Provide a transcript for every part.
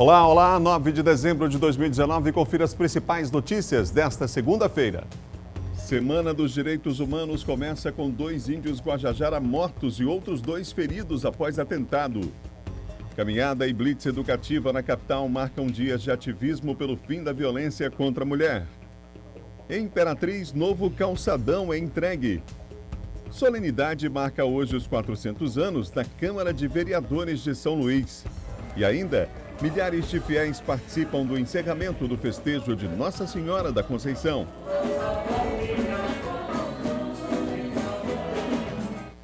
Olá, olá, 9 de dezembro de 2019, confira as principais notícias desta segunda-feira. Semana dos Direitos Humanos começa com 2 índios Guajajara mortos e outros 2 feridos após atentado. Caminhada e blitz educativa na capital marcam dias de ativismo pelo fim da violência contra a mulher. Em Imperatriz, novo calçadão é entregue. Solenidade marca hoje os 400 anos da Câmara de Vereadores de São Luís. E ainda, milhares de fiéis participam do encerramento do festejo de Nossa Senhora da Conceição.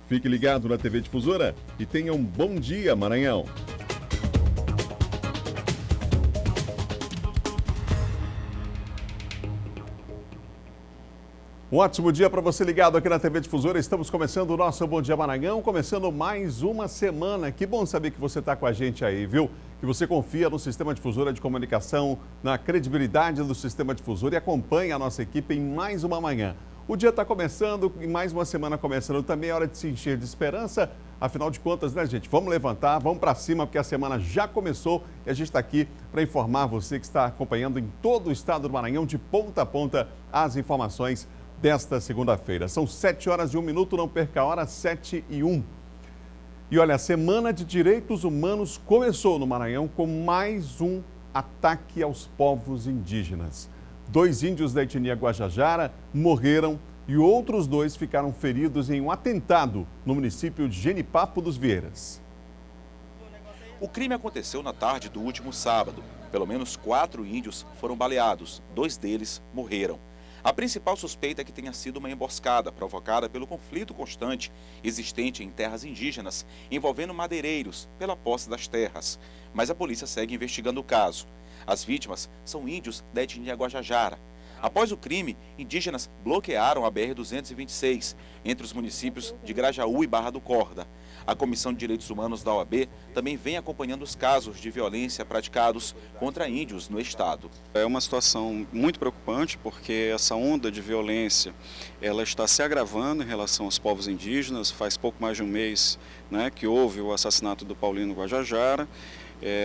Fique ligado na TV Difusora e tenha um bom dia, Maranhão. Um ótimo dia para você ligado aqui na TV Difusora. Estamos começando o nosso Bom Dia Maranhão, começando mais uma semana. Que bom saber que você está com a gente aí, viu? Que você confia no Sistema Difusora de Comunicação, na credibilidade do Sistema Difusora e acompanha a nossa equipe em mais uma manhã. O dia está começando e mais uma semana começando. Também é hora de se encher de esperança. Afinal de contas, né, gente? Vamos levantar, vamos para cima, porque a semana já começou e a gente está aqui para informar você que está acompanhando em todo o estado do Maranhão, de ponta a ponta, as informações desta segunda-feira. São 7 horas e 1 minuto, não perca a hora, 7 e 1. E olha, a Semana de Direitos Humanos começou no Maranhão com mais um ataque aos povos indígenas. 2 índios da etnia Guajajara morreram e outros 2 ficaram feridos em um atentado no município de Genipapo dos Vieiras. O crime aconteceu na tarde do último sábado. Pelo menos 4 índios foram baleados, 2 deles morreram. A principal suspeita é que tenha sido uma emboscada provocada pelo conflito constante existente em terras indígenas, envolvendo madeireiros pela posse das terras. Mas a polícia segue investigando o caso. As vítimas são índios da etnia Guajajara. Após o crime, indígenas bloquearam a BR-226 entre os municípios de Grajaú e Barra do Corda. A Comissão de Direitos Humanos da OAB também vem acompanhando os casos de violência praticados contra índios no estado. É uma situação muito preocupante porque essa onda de violência ela está se agravando em relação aos povos indígenas. Faz pouco mais de um mês, né, que houve o assassinato do Paulino Guajajara.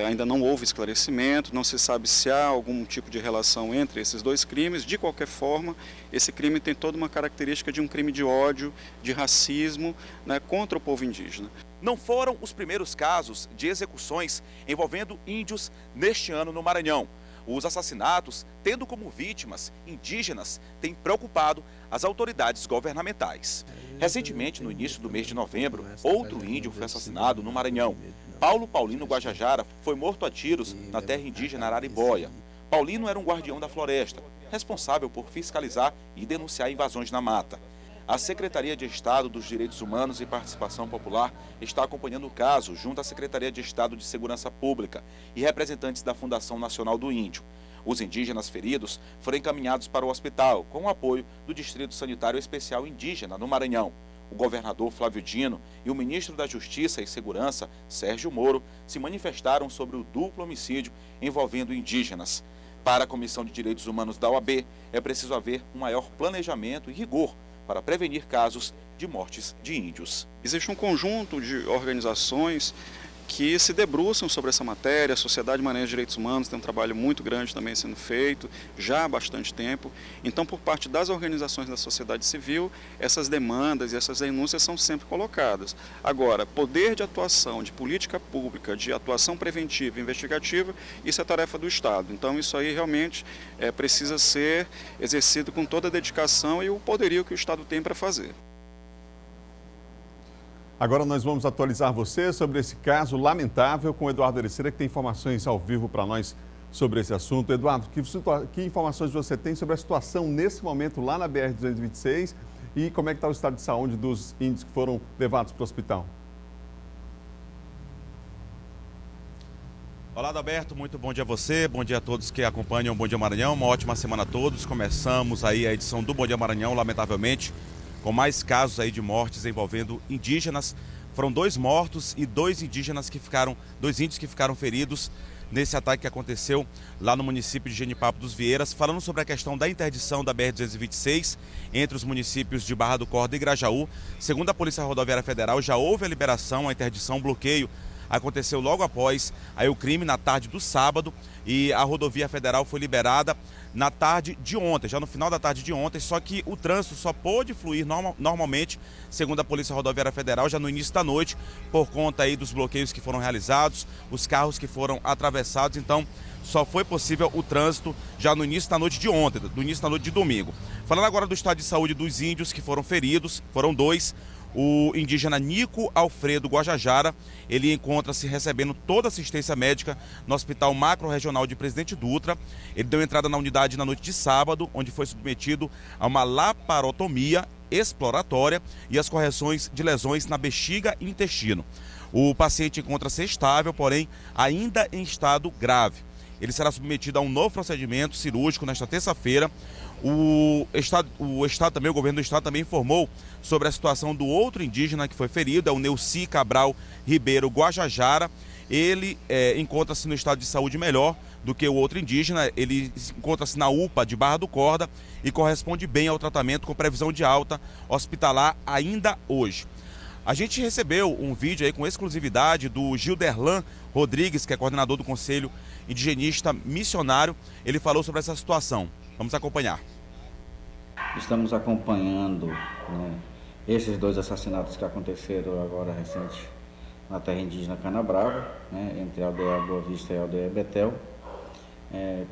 Ainda não houve esclarecimento, não se sabe se há algum tipo de relação entre esses 2 crimes. De qualquer forma, esse crime tem toda uma característica de um crime de ódio, de racismo, né, contra o povo indígena. Não foram os primeiros casos de execuções envolvendo índios neste ano no Maranhão. Os assassinatos, tendo como vítimas indígenas, têm preocupado as autoridades governamentais. Recentemente, no início do mês de novembro, outro índio foi assassinado no Maranhão. Paulo Paulino Guajajara foi morto a tiros na terra indígena Araribóia. Paulino era um guardião da floresta, responsável por fiscalizar e denunciar invasões na mata. A Secretaria de Estado dos Direitos Humanos e Participação Popular está acompanhando o caso junto à Secretaria de Estado de Segurança Pública e representantes da Fundação Nacional do Índio. Os indígenas feridos foram encaminhados para o hospital com o apoio do Distrito Sanitário Especial Indígena no Maranhão. O governador Flávio Dino e o ministro da Justiça e Segurança, Sérgio Moro, se manifestaram sobre o duplo homicídio envolvendo indígenas. Para a Comissão de Direitos Humanos da OAB, é preciso haver um maior planejamento e rigor para prevenir casos de mortes de índios. Existe um conjunto de organizações que se debruçam sobre essa matéria. A Sociedade Maranhense de Direitos Humanos tem um trabalho muito grande também sendo feito, já há bastante tempo. Então, por parte das organizações da sociedade civil, essas demandas e essas denúncias são sempre colocadas. Agora, poder de atuação, de política pública, de atuação preventiva e investigativa, isso é tarefa do Estado. Então, isso aí realmente precisa ser exercido com toda a dedicação e o poderio que o Estado tem para fazer. Agora nós vamos atualizar você sobre esse caso lamentável com o Eduardo Ericeira, que tem informações ao vivo para nós sobre esse assunto. Eduardo, que informações você tem sobre a situação nesse momento lá na BR-226 e como é que está o estado de saúde dos índios que foram levados para o hospital? Olá, Adalberto, muito bom dia a você, bom dia a todos que acompanham o Bom Dia Maranhão, uma ótima semana a todos. Começamos aí a edição do Bom Dia Maranhão, lamentavelmente, com mais casos aí de mortes envolvendo indígenas. Foram 2 mortos e 2 índios que ficaram feridos nesse ataque que aconteceu lá no município de Genipapo dos Vieiras, falando sobre a questão da interdição da BR-226 entre os municípios de Barra do Corda e Grajaú. Segundo a Polícia Rodoviária Federal, já houve a liberação, a interdição, o bloqueio aconteceu logo após aí o crime, na tarde do sábado, e a rodovia federal foi liberada na tarde de ontem, já no final da tarde de ontem, só que o trânsito só pôde fluir normalmente, segundo a Polícia Rodoviária Federal, já no início da noite, por conta aí dos bloqueios que foram realizados, os carros que foram atravessados, então só foi possível o trânsito já no início da noite de ontem, no início da noite de domingo. Falando agora do estado de saúde dos índios que foram feridos, foram 2. O indígena Nico Alfredo Guajajara, ele encontra-se recebendo toda a assistência médica no Hospital Macro-Regional de Presidente Dutra. Ele deu entrada na unidade na noite de sábado, onde foi submetido a uma laparotomia exploratória e as correções de lesões na bexiga e intestino. O paciente encontra-se estável, porém ainda em estado grave. Ele será submetido a um novo procedimento cirúrgico nesta terça-feira. O governo do estado também informou sobre a situação do outro indígena que foi ferido, é o Neuci Cabral Ribeiro Guajajara. Ele encontra-se no estado de saúde melhor do que o outro indígena, ele encontra-se na UPA de Barra do Corda e corresponde bem ao tratamento com previsão de alta hospitalar ainda hoje. A gente recebeu um vídeo aí com exclusividade do Gilderlan Rodrigues, que é coordenador do Conselho Indigenista Missionário. Ele falou sobre essa situação. Vamos acompanhar. Estamos acompanhando, né, esses 2 assassinatos que aconteceram agora recente na terra indígena Canabrava, né, entre a aldeia Boa Vista e a aldeia Betel.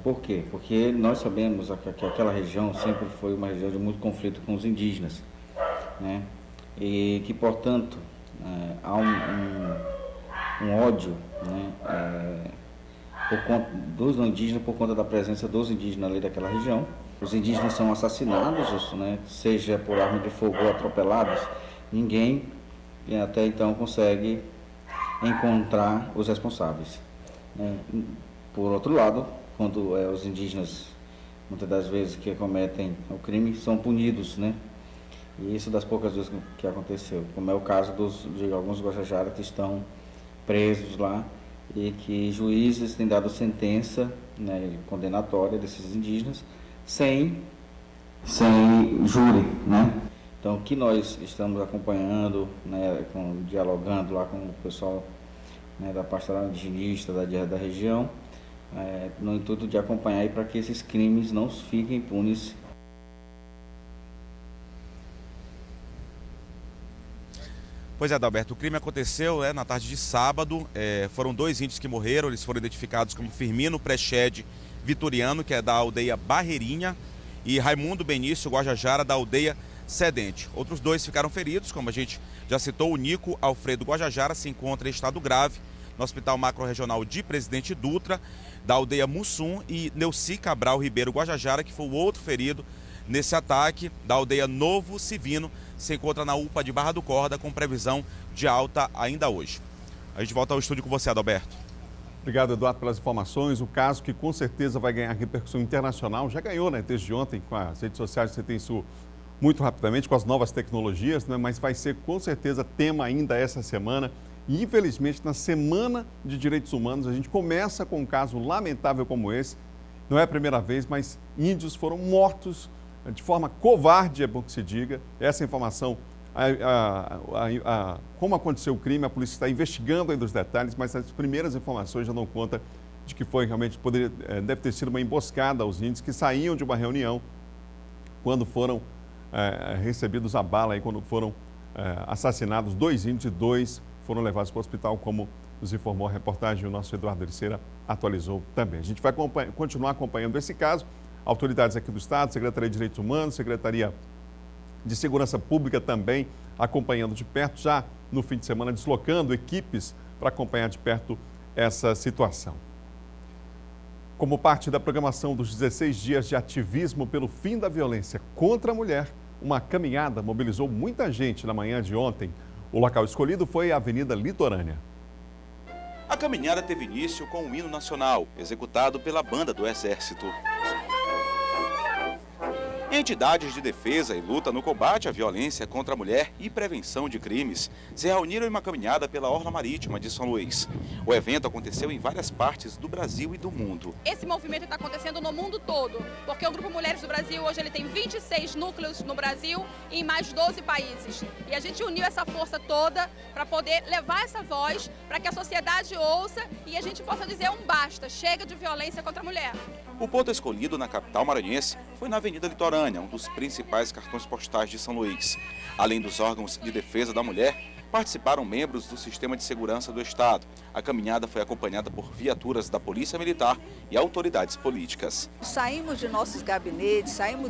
Por quê? Porque nós sabemos que aquela região sempre foi uma região de muito conflito com os indígenas, né, e que, portanto, há um ódio, né, por conta dos indígenas, por conta da presença dos indígenas ali daquela região. Os indígenas são assassinados, né, seja por arma de fogo ou atropelados. Ninguém até então consegue encontrar os responsáveis, né. Por outro lado, quando os indígenas, muitas das vezes que cometem o crime, são punidos, né. E isso das poucas vezes que aconteceu, como é o caso de alguns Guajajaras que estão presos lá e que juízes têm dado sentença, né, condenatória desses indígenas sem júri, né? Então, o que nós estamos acompanhando, né, dialogando lá com o pessoal, né, da pastoral indigenista da região, no intuito de acompanhar para que esses crimes não fiquem impunes. Pois é, Adalberto, o crime aconteceu na tarde de sábado, foram 2 índios que morreram, eles foram identificados como Firmino Prechede Vitoriano, que é da aldeia Barreirinha, e Raimundo Benício Guajajara, da aldeia Sedente. Outros 2 ficaram feridos, como a gente já citou, o Nico Alfredo Guajajara se encontra em estado grave no Hospital Macro-Regional de Presidente Dutra, da aldeia Mussum, e Neuci Cabral Ribeiro Guajajara, que foi o outro ferido nesse ataque, da aldeia Novo Civino, se encontra na UPA de Barra do Corda, com previsão de alta ainda hoje. A gente volta ao estúdio com você, Adalberto. Obrigado, Eduardo, pelas informações. O caso que com certeza vai ganhar repercussão internacional, já ganhou, né, desde ontem, com as redes sociais, você tem isso muito rapidamente, com as novas tecnologias, né, mas vai ser com certeza tema ainda essa semana. E infelizmente, na Semana de Direitos Humanos, a gente começa com um caso lamentável como esse. Não é a primeira vez, mas índios foram mortos de forma covarde, é bom que se diga. Essa informação, como aconteceu o crime, a polícia está investigando ainda os detalhes, mas as primeiras informações já dão conta de que foi realmente, deve ter sido uma emboscada aos índios que saíam de uma reunião quando foram recebidos a bala, e quando foram assassinados 2 índios e 2 foram levados para o hospital, como nos informou a reportagem, o nosso Eduardo Ericeira atualizou também. A gente vai continuar acompanhando esse caso. Autoridades aqui do Estado, Secretaria de Direitos Humanos, Secretaria de Segurança Pública também acompanhando de perto, já no fim de semana deslocando equipes para acompanhar de perto essa situação. Como parte da programação dos 16 dias de ativismo pelo fim da violência contra a mulher, uma caminhada mobilizou muita gente na manhã de ontem. O local escolhido foi a Avenida Litorânea. A caminhada teve início com o hino nacional, executado pela Banda do Exército. Entidades de defesa e luta no combate à violência contra a mulher e prevenção de crimes se reuniram em uma caminhada pela Orla Marítima de São Luís. O evento aconteceu em várias partes do Brasil e do mundo. Esse movimento está acontecendo no mundo todo, porque o Grupo Mulheres do Brasil hoje ele tem 26 núcleos no Brasil e em mais 12 países. E a gente uniu essa força toda para poder levar essa voz, para que a sociedade ouça e a gente possa dizer um basta, chega de violência contra a mulher. O ponto escolhido na capital maranhense foi na Avenida Litorânea, um dos principais cartões postais de São Luís. Além dos órgãos de defesa da mulher, participaram membros do Sistema de Segurança do Estado. A caminhada foi acompanhada por viaturas da Polícia Militar e autoridades políticas. Saímos de nossos gabinetes, saímos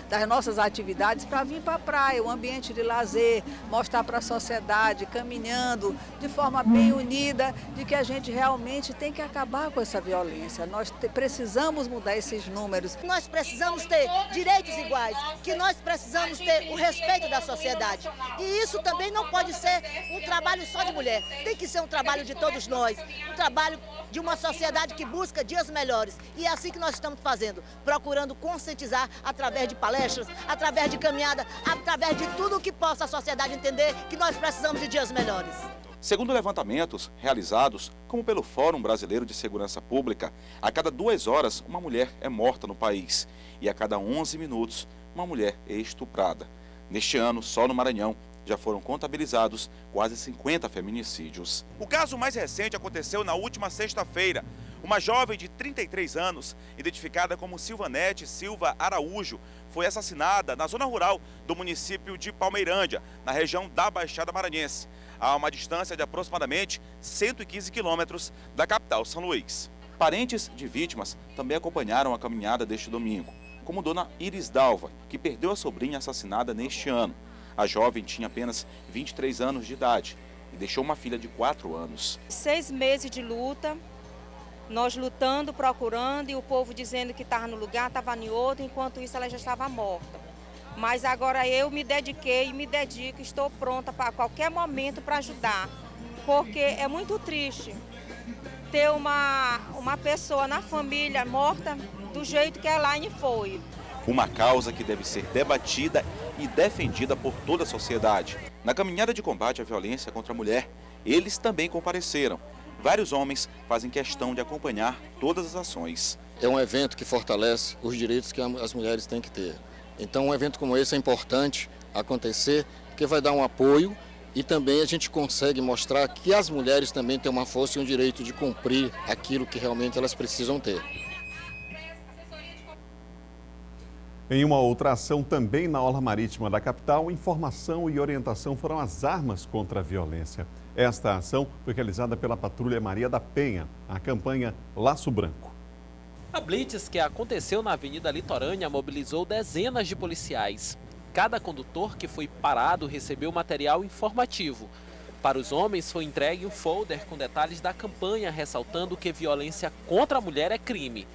das nossas atividades para vir para a praia, um ambiente de lazer, mostrar para a sociedade, caminhando de forma bem unida, de que a gente realmente tem que acabar com essa violência. Nós precisamos mudar esses números. Nós precisamos ter direitos iguais, que nós precisamos ter o respeito da sociedade. E isso também não pode ser um trabalho só de mulher, tem que ser um trabalho de todos nós, um trabalho de uma sociedade que busca dias melhores. E é assim que nós estamos fazendo, procurando conscientizar através de palestras, através de caminhada, através de tudo que possa a sociedade entender que nós precisamos de dias melhores. Segundo levantamentos realizados, como pelo Fórum Brasileiro de Segurança Pública, a cada 2 horas uma mulher é morta no país e a cada 11 minutos uma mulher é estuprada. Neste ano, só no Maranhão, já foram contabilizados quase 50 feminicídios. O caso mais recente aconteceu na última sexta-feira. Uma jovem de 33 anos, identificada como Silvanete Silva Araújo, foi assassinada na zona rural do município de Palmeirândia, na região da Baixada Maranhense, a uma distância de aproximadamente 115 quilômetros da capital São Luís. Parentes de vítimas também acompanharam a caminhada deste domingo, como dona Iris Dalva, que perdeu a sobrinha assassinada neste ano. A jovem tinha apenas 23 anos de idade e deixou uma filha de 4 anos. 6 meses de luta, nós lutando, procurando e o povo dizendo que estava no lugar, estava em outro, enquanto isso ela já estava morta. Mas agora eu me dediquei e me dedico, estou pronta para qualquer momento para ajudar, porque é muito triste ter uma pessoa na família morta do jeito que a Elaine foi. Uma causa que deve ser debatida e defendida por toda a sociedade. Na caminhada de combate à violência contra a mulher, eles também compareceram. Vários homens fazem questão de acompanhar todas as ações. É um evento que fortalece os direitos que as mulheres têm que ter. Então um evento como esse é importante acontecer, porque vai dar um apoio e também a gente consegue mostrar que as mulheres também têm uma força e um direito de cumprir aquilo que realmente elas precisam ter. Em uma outra ação também na Orla Marítima da capital, informação e orientação foram as armas contra a violência. Esta ação foi realizada pela Patrulha Maria da Penha, a campanha Laço Branco. A blitz que aconteceu na Avenida Litorânea mobilizou dezenas de policiais. Cada condutor que foi parado recebeu material informativo. Para os homens foi entregue um folder com detalhes da campanha, ressaltando que violência contra a mulher é crime.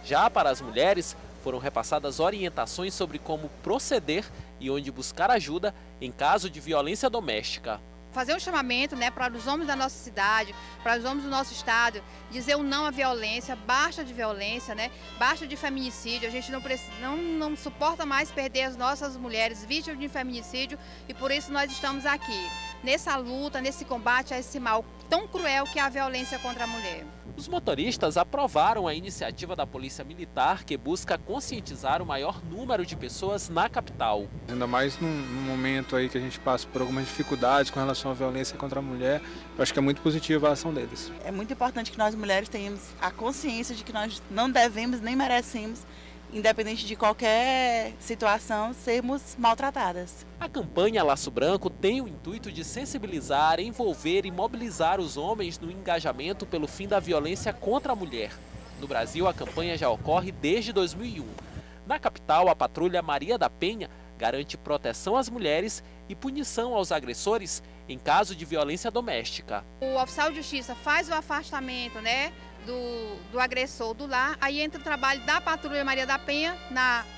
Já para as mulheres, foram repassadas orientações sobre como proceder e onde buscar ajuda em caso de violência doméstica. Fazer um chamamento, para os homens da nossa cidade, para os homens do nosso estado, dizer um não à violência, basta de violência, basta de feminicídio. A gente não suporta mais perder as nossas mulheres vítimas de feminicídio e por isso nós estamos aqui, nessa luta, nesse combate a esse mal tão cruel que é a violência contra a mulher. Os motoristas aprovaram a iniciativa da Polícia Militar, que busca conscientizar o maior número de pessoas na capital. Ainda mais num momento aí que a gente passa por algumas dificuldades com relação à violência contra a mulher, eu acho que é muito positiva a ação deles. É muito importante que nós mulheres tenhamos a consciência de que nós não devemos nem merecemos, independente de qualquer situação, sermos maltratadas. A campanha Laço Branco tem o intuito de sensibilizar, envolver e mobilizar os homens no engajamento pelo fim da violência contra a mulher. No Brasil, a campanha já ocorre desde 2001. Na capital, a Patrulha Maria da Penha garante proteção às mulheres e punição aos agressores em caso de violência doméstica. O oficial de justiça faz o afastamento, do agressor do lar, aí entra o trabalho da Patrulha Maria da Penha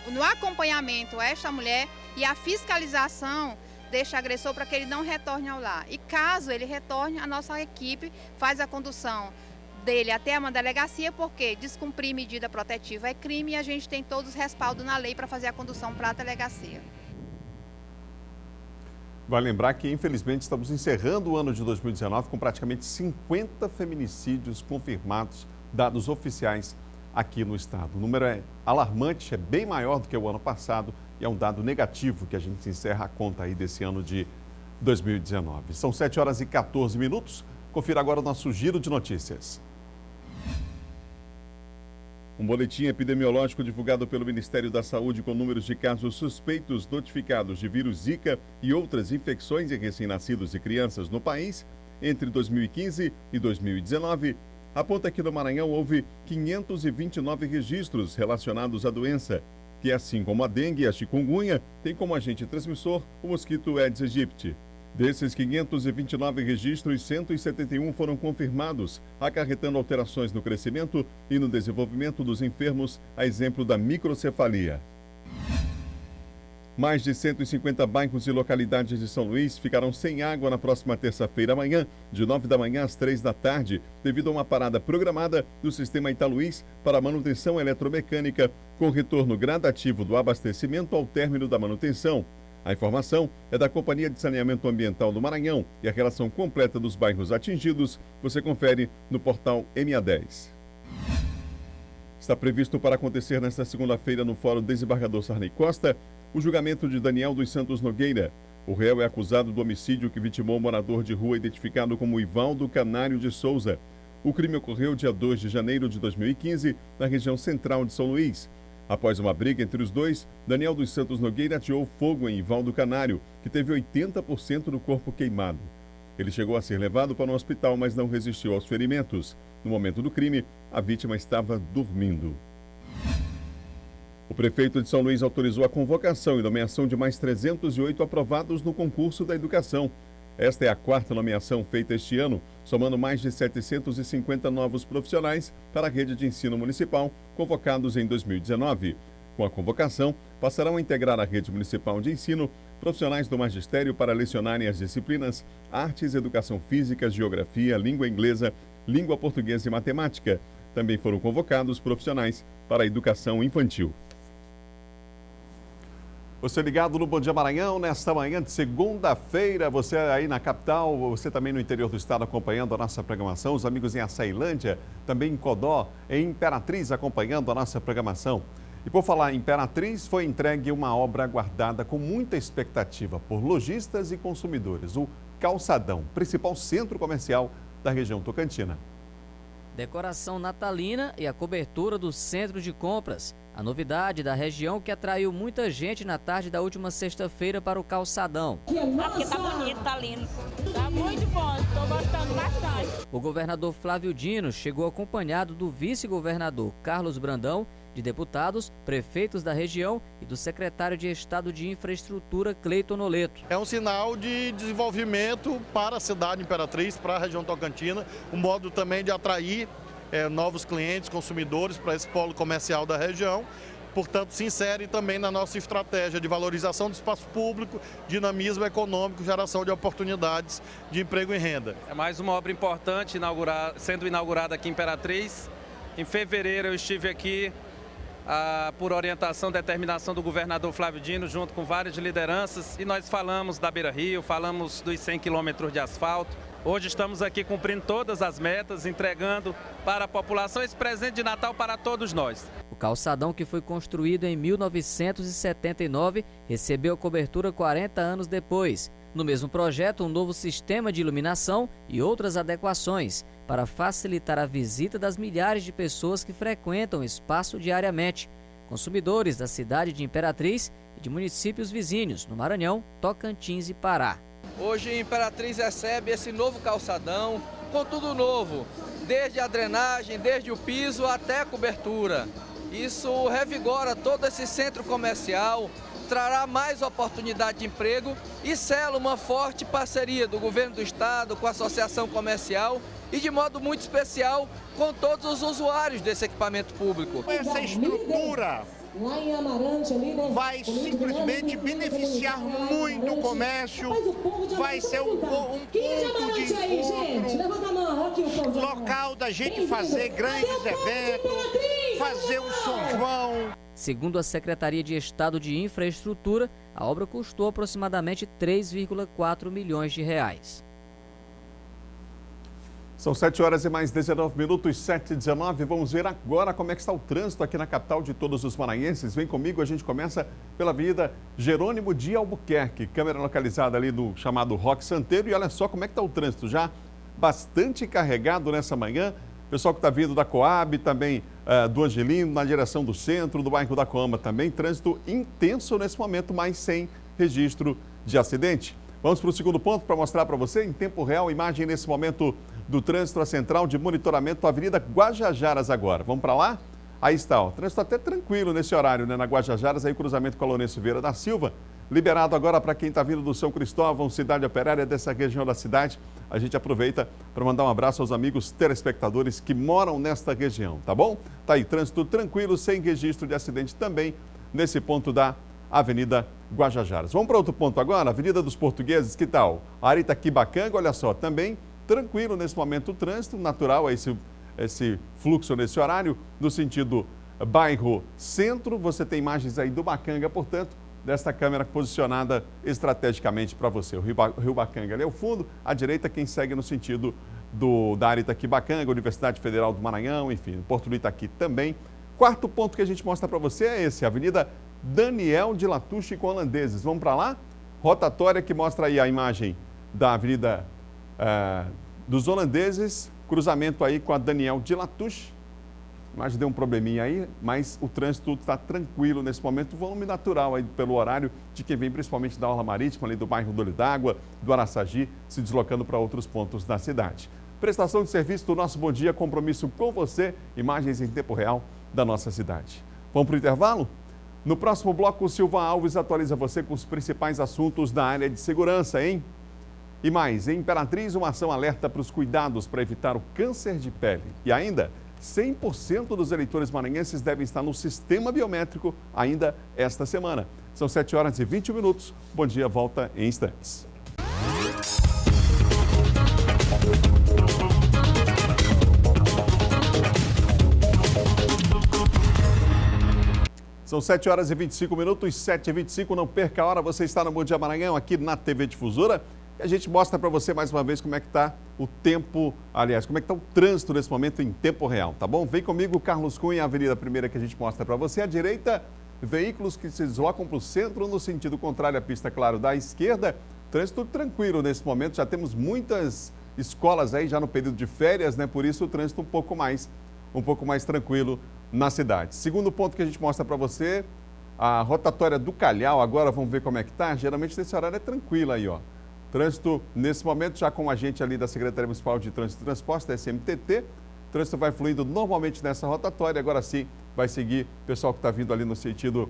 no acompanhamento a esta mulher e a fiscalização deste agressor para que ele não retorne ao lar. E caso ele retorne, a nossa equipe faz a condução dele até uma delegacia, porque descumprir medida protetiva é crime e a gente tem todos os respaldos na lei para fazer a condução para a delegacia. Vale lembrar que, infelizmente, estamos encerrando o ano de 2019 com praticamente 50 feminicídios confirmados, dados oficiais aqui no estado. O número é alarmante, é bem maior do que o ano passado e é um dado negativo que a gente encerra a conta aí desse ano de 2019. São 7h14. Confira agora o nosso giro de notícias. Um boletim epidemiológico divulgado pelo Ministério da Saúde com números de casos suspeitos notificados de vírus Zika e outras infecções em recém-nascidos e crianças no país entre 2015 e 2019 aponta que no Maranhão houve 529 registros relacionados à doença, que assim como a dengue e a chikungunya, tem como agente transmissor o mosquito Aedes aegypti. Desses 529 registros, 171 foram confirmados, acarretando alterações no crescimento e no desenvolvimento dos enfermos, a exemplo da microcefalia. Mais de 150 bairros e localidades de São Luís ficarão sem água na próxima terça-feira amanhã, de 9 da manhã às 3 da tarde, devido a uma parada programada do sistema Italuís para a manutenção eletromecânica, com retorno gradativo do abastecimento ao término da manutenção. A informação é da Companhia de Saneamento Ambiental do Maranhão e a relação completa dos bairros atingidos você confere no portal MA10. Está previsto para acontecer nesta segunda-feira no Fórum Desembargador Sarney Costa o julgamento de Daniel dos Santos Nogueira. O réu é acusado do homicídio que vitimou um morador de rua identificado como Ivaldo Canário de Souza. O crime ocorreu dia 2 de janeiro de 2015 na região central de São Luís. Após uma briga entre os dois, Daniel dos Santos Nogueira ateou fogo em Ivaldo Canário, que teve 80% do corpo queimado. Ele chegou a ser levado para um hospital, mas não resistiu aos ferimentos. No momento do crime, a vítima estava dormindo. O prefeito de São Luís autorizou a convocação e nomeação de mais 308 aprovados no concurso da educação. Esta é a quarta nomeação feita este ano, somando mais de 750 novos profissionais para a rede de ensino municipal, convocados em 2019. Com a convocação, passarão a integrar a rede municipal de ensino profissionais do magistério para lecionarem as disciplinas Artes, Educação Física, Geografia, Língua Inglesa, Língua Portuguesa e Matemática. Também foram convocados profissionais para a educação infantil. Você ligado no Bom Dia Maranhão, nesta manhã de segunda-feira, você aí na capital, você também no interior do estado acompanhando a nossa programação, os amigos em Açailândia, também em Codó, em Imperatriz acompanhando a nossa programação. E por falar em Imperatriz, foi entregue uma obra aguardada com muita expectativa por lojistas e consumidores, o Calçadão, principal centro comercial da região tocantina. Decoração natalina e a cobertura do centro de compras. A novidade da região que atraiu muita gente na tarde da última sexta-feira para o Calçadão. Porque tá bonito, tá lindo. Tá muito bom, estou gostando bastante. O governador Flávio Dino chegou acompanhado do vice-governador Carlos Brandão, de deputados, prefeitos da região e do secretário de Estado de Infraestrutura, Cleiton Noleto. É um sinal de desenvolvimento para a cidade de Imperatriz, para a região tocantina, um modo também de atrair novos clientes, consumidores para esse polo comercial da região. Portanto, se insere também na nossa estratégia de valorização do espaço público, dinamismo econômico, geração de oportunidades de emprego e renda. É mais uma obra importante sendo inaugurada aqui em Imperatriz. Em fevereiro eu estive aqui por orientação e determinação do governador Flávio Dino, junto com várias lideranças, e nós falamos da Beira Rio, falamos dos 100 quilômetros de asfalto. Hoje estamos aqui cumprindo todas as metas, entregando para a população esse presente de Natal para todos nós. O calçadão, que foi construído em 1979, recebeu a cobertura 40 anos depois. No mesmo projeto, um novo sistema de iluminação e outras adequações para facilitar a visita das milhares de pessoas que frequentam o espaço diariamente. Consumidores da cidade de Imperatriz e de municípios vizinhos, no Maranhão, Tocantins e Pará. Hoje Imperatriz recebe esse novo calçadão com tudo novo, desde a drenagem, desde o piso até a cobertura. Isso revigora todo esse centro comercial, trará mais oportunidade de emprego e sela uma forte parceria do governo do estado com a associação comercial e de modo muito especial com todos os usuários desse equipamento público. Essa estrutura vai simplesmente beneficiar muito o comércio, vai ser um ponto de encontro, local da gente fazer grandes eventos, fazer um São João. Segundo a Secretaria de Estado de Infraestrutura, a obra custou aproximadamente 3,4 milhões de reais. São 7 horas e mais 19 minutos, 7h19. Vamos ver agora como é que está o trânsito aqui na capital de todos os maranhenses. Vem comigo, a gente começa pela Avenida Jerônimo de Albuquerque. Câmera localizada ali no chamado Roque Santeiro. E olha só como é que está o trânsito, já bastante carregado nessa manhã. Pessoal que está vindo da Coab, também do Angelino, na direção do centro, do bairro da Coama também. Trânsito intenso nesse momento, mas sem registro de acidente. Vamos para o segundo ponto para mostrar para você, em tempo real, imagem nesse momento do trânsito à central de monitoramento, Avenida Guajajaras agora. Vamos para lá? Aí está, o trânsito até tranquilo nesse horário, né? Na Guajajaras, aí cruzamento com a Lourenço Vieira da Silva. Liberado agora para quem está vindo do São Cristóvão, cidade operária dessa região da cidade. A gente aproveita para mandar um abraço aos amigos telespectadores que moram nesta região, tá bom? Tá aí, trânsito tranquilo, sem registro de acidente também nesse ponto da Avenida Guajajaras. Vamos para outro ponto agora, Avenida dos Portugueses, que tal? Aritaquibacanga, olha só, também tranquilo nesse momento o trânsito, natural esse fluxo nesse horário, no sentido bairro centro. Você tem imagens aí do Bacanga, portanto, desta câmera posicionada estrategicamente para você. O Rio Bacanga ali é o fundo, à direita quem segue no sentido da Aritaquibacanga, Universidade Federal do Maranhão, enfim, Porto do Itaqui também. Quarto ponto que a gente mostra para você é esse, Avenida Daniel de Latouche com Holandeses. Vamos para lá? Rotatória que mostra aí a imagem da Avenida dos Holandeses, cruzamento aí com a Daniel de Latouche. Mas deu um probleminha aí, mas o trânsito está tranquilo nesse momento, volume natural aí pelo horário de quem vem principalmente da Orla Marítima, ali do bairro do Olho d'Água, do Araçagi, se deslocando para outros pontos da cidade. Prestação de serviço do nosso Bom Dia, compromisso com você, imagens em tempo real da nossa cidade. Vamos para o intervalo? No próximo bloco, o Silva Alves atualiza você com os principais assuntos da área de segurança, hein? E mais, em Imperatriz, uma ação alerta para os cuidados para evitar o câncer de pele. E ainda, 100% dos eleitores maranhenses devem estar no sistema biométrico ainda esta semana. São 7 horas e 20 minutos. Bom Dia volta em instantes. São 7 horas e 25 minutos, 7h25. Não perca a hora, você está no Bom Dia Maranhão, aqui na TV Difusora. E a gente mostra para você mais uma vez como é que está o tempo, aliás, como é que está o trânsito nesse momento em tempo real, tá bom? Vem comigo, Carlos Cunha, a avenida primeira que a gente mostra para você. À direita, veículos que se deslocam para o centro no sentido contrário à pista, claro, da esquerda. Trânsito tranquilo nesse momento, já temos muitas escolas aí já no período de férias, né? Por isso o trânsito um pouco mais tranquilo na cidade. Segundo ponto que a gente mostra para você, a rotatória do Calhau, agora vamos ver como é que está. Geralmente nesse horário é tranquilo aí, ó. Trânsito, nesse momento, já com a gente ali da Secretaria Municipal de Trânsito e Transporte, da SMTT, o trânsito vai fluindo normalmente nessa rotatória, agora sim vai seguir o pessoal que está vindo ali no sentido,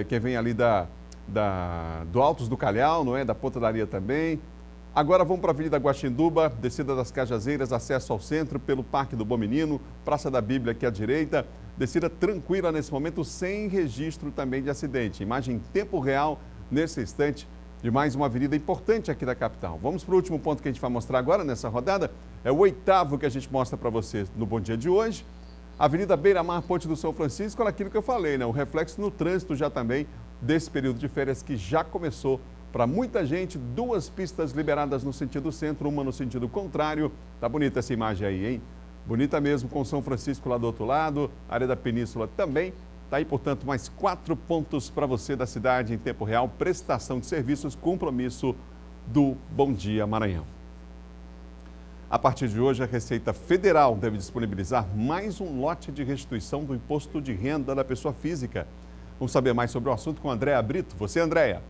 quem vem ali do Altos do Calhau, não é? Da Ponta da Areia também. Agora vamos para a Avenida Guaxinduba, descida das Cajazeiras, acesso ao centro pelo Parque do Bom Menino, Praça da Bíblia aqui à direita, descida tranquila nesse momento, sem registro também de acidente. Imagem em tempo real, nesse instante, de mais uma avenida importante aqui da capital. Vamos para o último ponto que a gente vai mostrar agora nessa rodada. É o 8º que a gente mostra para vocês no Bom Dia de hoje. Avenida Beira-Mar, Ponte do São Francisco, olha aquilo que eu falei, né? O reflexo no trânsito já também desse período de férias que já começou para muita gente. 2 pistas liberadas no sentido centro, uma no sentido contrário. Tá bonita essa imagem aí, hein? Bonita mesmo, com São Francisco lá do outro lado, área da Península também. Está aí, portanto, mais 4 pontos para você da cidade em tempo real, prestação de serviços, compromisso do Bom Dia Maranhão. A partir de hoje, a Receita Federal deve disponibilizar mais um lote de restituição do imposto de renda da pessoa física. Vamos saber mais sobre o assunto com a Andréa Brito. Você, Andréa.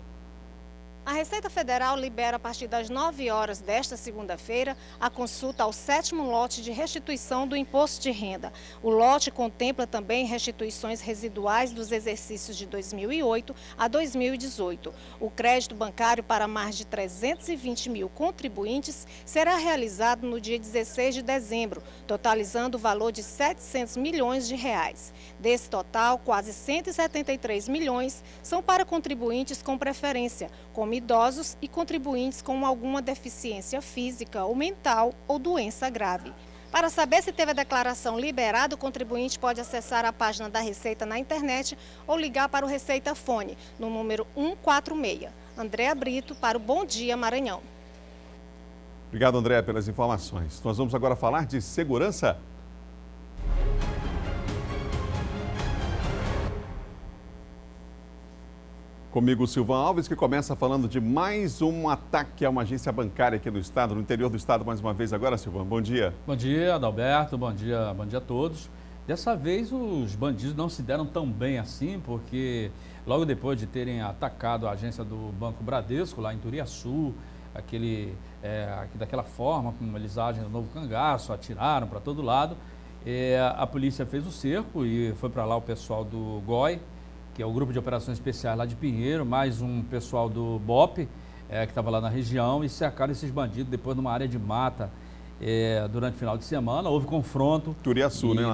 A Receita Federal libera a partir das 9 horas desta segunda-feira a consulta ao 7º lote de restituição do imposto de renda. O lote contempla também restituições residuais dos exercícios de 2008 a 2018. O crédito bancário para mais de 320 mil contribuintes será realizado no dia 16 de dezembro, totalizando o valor de 700 milhões de reais. Desse total, quase 173 milhões são para contribuintes com preferência, como idosos e contribuintes com alguma deficiência física ou mental ou doença grave. Para saber se teve a declaração liberada, o contribuinte pode acessar a página da Receita na internet ou ligar para o Receita Fone, no número 146. Andréa Brito, para o Bom Dia Maranhão. Obrigado, André, pelas informações. Nós vamos agora falar de segurança. Comigo, Silvan Alves, que começa falando de mais um ataque a uma agência bancária aqui no estado, no interior do estado, mais uma vez agora, Silvan. Bom dia. Bom dia, Adalberto. Bom dia a todos. Dessa vez, os bandidos não se deram tão bem assim, porque logo depois de terem atacado a agência do Banco Bradesco, lá em Turiaçu, daquela forma, como eles agem no Novo Cangaço, atiraram para todo lado, a polícia fez o cerco e foi para lá o pessoal do GOI, que é o Grupo de Operações Especiais lá de Pinheiro, mais um pessoal do BOP, que estava lá na região, e cercaram esses bandidos depois numa área de mata durante o final de semana. Houve confronto. Turiaçu, né?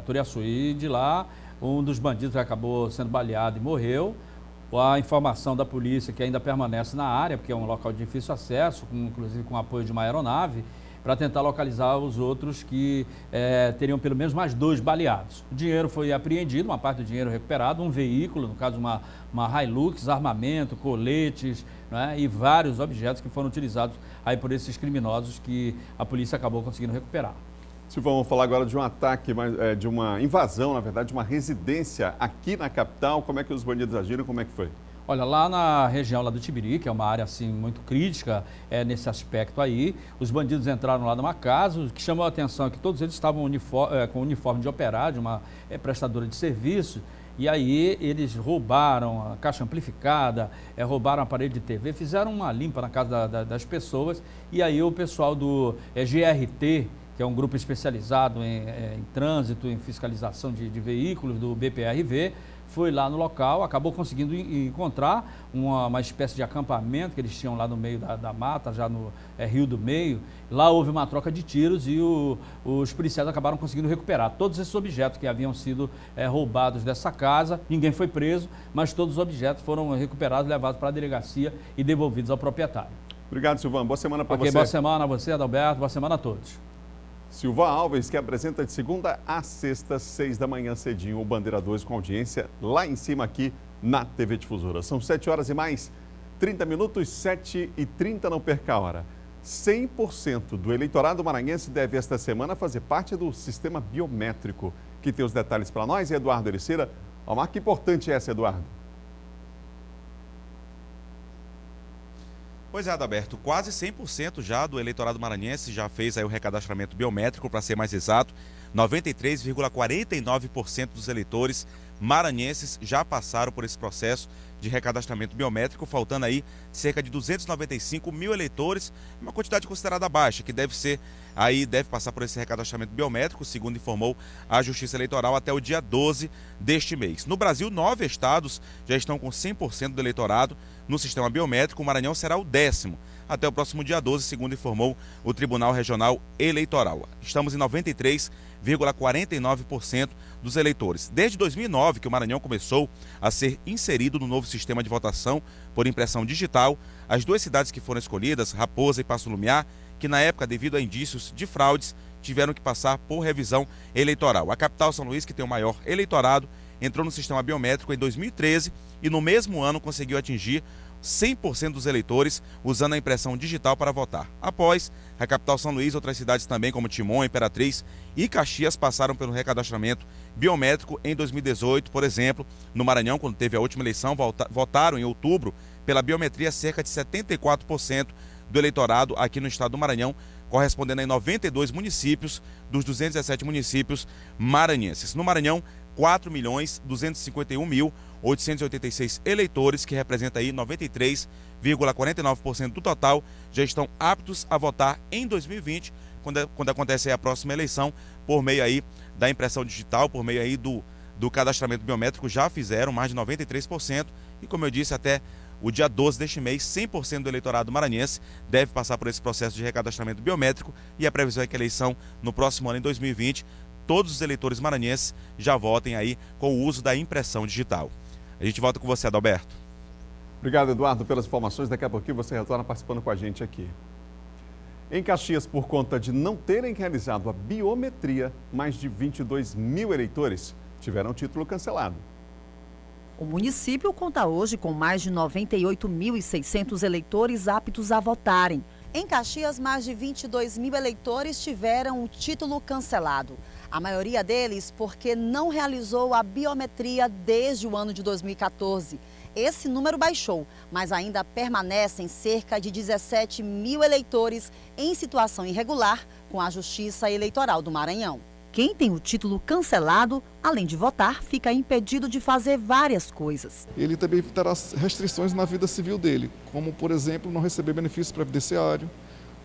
Turiaçu. E de lá, um dos bandidos acabou sendo baleado e morreu. A informação da polícia, que ainda permanece na área, porque é um local de difícil acesso, inclusive com apoio de uma aeronave, para tentar localizar os outros que teriam pelo menos mais 2 baleados. O dinheiro foi apreendido, uma parte do dinheiro recuperado, um veículo, no caso uma Hilux, armamento, coletes, né, e vários objetos que foram utilizados aí por esses criminosos que a polícia acabou conseguindo recuperar. Silvan, vamos falar agora de um ataque, de uma invasão, na verdade, de uma residência aqui na capital. Como é que os bandidos agiram? Como é que foi? Olha, lá na região lá do Tibiri, que é uma área assim muito crítica nesse aspecto aí, os bandidos entraram lá numa casa. O que chamou a atenção é que todos eles estavam com uniforme de operário, de uma prestadora de serviço, e aí eles roubaram a caixa amplificada, roubaram a aparelho de TV, fizeram uma limpa na casa das pessoas, e aí o pessoal do GRT, que é um grupo especializado em trânsito, em fiscalização de veículos do BPRV, foi lá no local, acabou conseguindo encontrar uma espécie de acampamento que eles tinham lá no meio da mata, já no Rio do Meio. Lá houve uma troca de tiros e os policiais acabaram conseguindo recuperar todos esses objetos que haviam sido roubados dessa casa. Ninguém foi preso, mas todos os objetos foram recuperados, levados para a delegacia e devolvidos ao proprietário. Obrigado, Silvan. Boa semana para você. Boa semana a você, Adalberto. Boa semana a todos. Silvan Alves, que apresenta de segunda a sexta, 6 da manhã cedinho, o Bandeira 2 com audiência lá em cima aqui na TV Difusora. São 7 horas e mais 30 minutos, 7h30, não perca a hora. 100% do eleitorado maranhense deve esta semana fazer parte do sistema biométrico. Que tem os detalhes para nós, Eduardo Ericeira. Uma marca importante essa, Eduardo. Pois é, Adalberto, quase 100% já do eleitorado maranhense já fez aí o recadastramento biométrico, para ser mais exato. 93,49% dos eleitores maranhenses já passaram por esse processo de recadastramento biométrico, faltando aí cerca de 295 mil eleitores, uma quantidade considerada baixa, que deve passar por esse recadastramento biométrico, segundo informou a Justiça Eleitoral, até o dia 12 deste mês. No Brasil, 9 estados já estão com 100% do eleitorado no sistema biométrico. O Maranhão será o 10º até o próximo dia 12, segundo informou o Tribunal Regional Eleitoral. Estamos em 93,49% dos eleitores. Desde 2009, que o Maranhão começou a ser inserido no novo sistema de votação por impressão digital, as 2 cidades que foram escolhidas, Raposa e Passo Lumiar, que na época, devido a indícios de fraudes, tiveram que passar por revisão eleitoral. A capital, São Luís, que tem o maior eleitorado, entrou no sistema biométrico em 2013 e no mesmo ano conseguiu atingir 100% dos eleitores usando a impressão digital para votar. Após a capital São Luís, outras cidades também como Timon, Imperatriz e Caxias passaram pelo recadastramento biométrico em 2018. Por exemplo, no Maranhão, quando teve a última eleição, votaram em outubro pela biometria cerca de 74% do eleitorado aqui no estado do Maranhão, correspondendo a 92 municípios dos 217 municípios maranhenses. No Maranhão, 4.251.886 eleitores, que representa aí 93,49% do total, já estão aptos a votar em 2020, quando acontece aí a próxima eleição, por meio aí da impressão digital, por meio aí do cadastramento biométrico. Já fizeram mais de 93%, e como eu disse, até o dia 12 deste mês, 100% do eleitorado maranhense deve passar por esse processo de recadastramento biométrico, e a previsão é que a eleição no próximo ano, em 2020, todos os eleitores maranhenses já votem aí com o uso da impressão digital. A gente volta com você, Adalberto. Obrigado, Eduardo, pelas informações. Daqui a pouquinho você retorna participando com a gente aqui. Em Caxias, por conta de não terem realizado a biometria, mais de 22 mil eleitores tiveram o título cancelado. O município conta hoje com mais de 98.600 eleitores aptos a votarem. Em Caxias, mais de 22 mil eleitores tiveram o título cancelado. A maioria deles porque não realizou a biometria desde o ano de 2014. Esse número baixou, mas ainda permanecem cerca de 17 mil eleitores em situação irregular com a Justiça Eleitoral do Maranhão. Quem tem o título cancelado, além de votar, fica impedido de fazer várias coisas. Ele também terá restrições na vida civil dele, como, por exemplo, não receber benefício previdenciário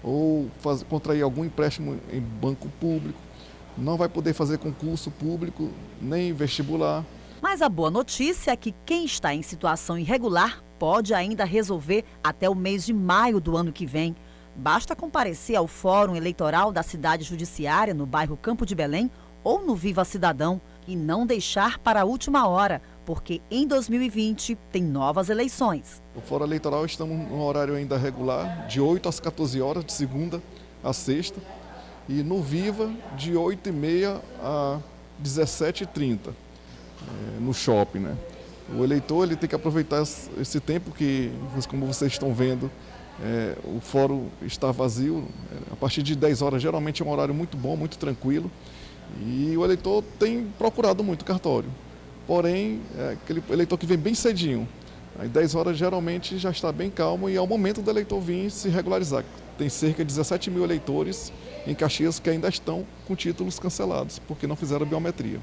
ou contrair algum empréstimo em banco público, não vai poder fazer concurso público nem vestibular. Mas a boa notícia é que quem está em situação irregular pode ainda resolver até o mês de maio do ano que vem. Basta comparecer ao Fórum Eleitoral da Cidade Judiciária, no bairro Campo de Belém, ou no Viva Cidadão, e não deixar para a última hora, porque em 2020 tem novas eleições. No Fórum Eleitoral estamos no horário ainda regular, de 8 às 14 horas, de segunda a sexta, e no Viva, de 8h30 a 17h30. No shopping, né? O eleitor ele tem que aproveitar esse tempo que, como vocês estão vendo, o fórum está vazio. A partir de 10 horas geralmente é um horário muito bom, muito tranquilo, e o eleitor tem procurado muito o cartório. Porém, aquele eleitor que vem bem cedinho, às 10 horas geralmente já está bem calmo, e é o momento do eleitor vir se regularizar. Tem cerca de 17 mil eleitores em Caxias que ainda estão com títulos cancelados, porque não fizeram a biometria.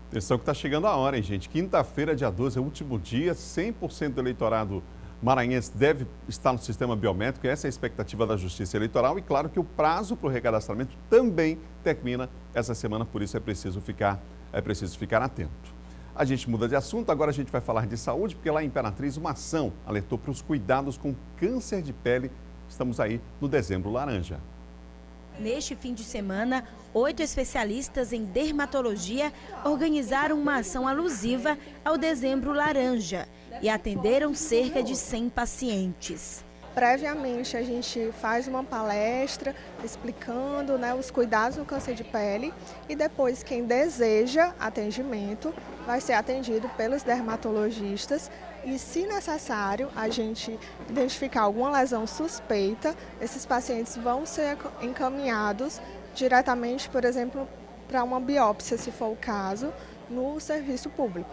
Atenção que está chegando a hora, hein, gente? Quinta-feira, dia 12, é o último dia. 100% do eleitorado maranhense deve estar no sistema biométrico. Essa é a expectativa da Justiça Eleitoral. E claro que o prazo para o recadastramento também termina essa semana, por isso é preciso ficar atento. A gente muda de assunto, agora a gente vai falar de saúde, porque lá em Imperatriz uma ação alertou para os cuidados com câncer de pele. Estamos aí no Dezembro Laranja. Neste fim de semana, 8 especialistas em dermatologia organizaram uma ação alusiva ao Dezembro Laranja e atenderam cerca de 100 pacientes. Previamente, a gente faz uma palestra explicando, os cuidados no câncer de pele, e depois quem deseja atendimento vai ser atendido pelos dermatologistas. E, se necessário, a gente identificar alguma lesão suspeita, esses pacientes vão ser encaminhados diretamente, por exemplo, para uma biópsia, se for o caso, no serviço público.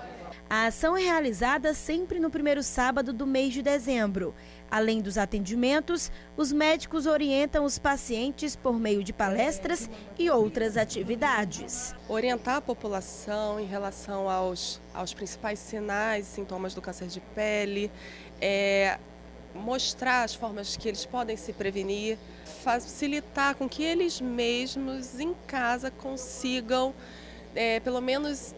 A ação é realizada sempre no primeiro sábado do mês de dezembro. Além dos atendimentos, os médicos orientam os pacientes por meio de palestras e outras atividades. Orientar a população em relação aos principais sinais e sintomas do câncer de pele, mostrar as formas que eles podem se prevenir, facilitar com que eles mesmos em casa consigam, pelo menos,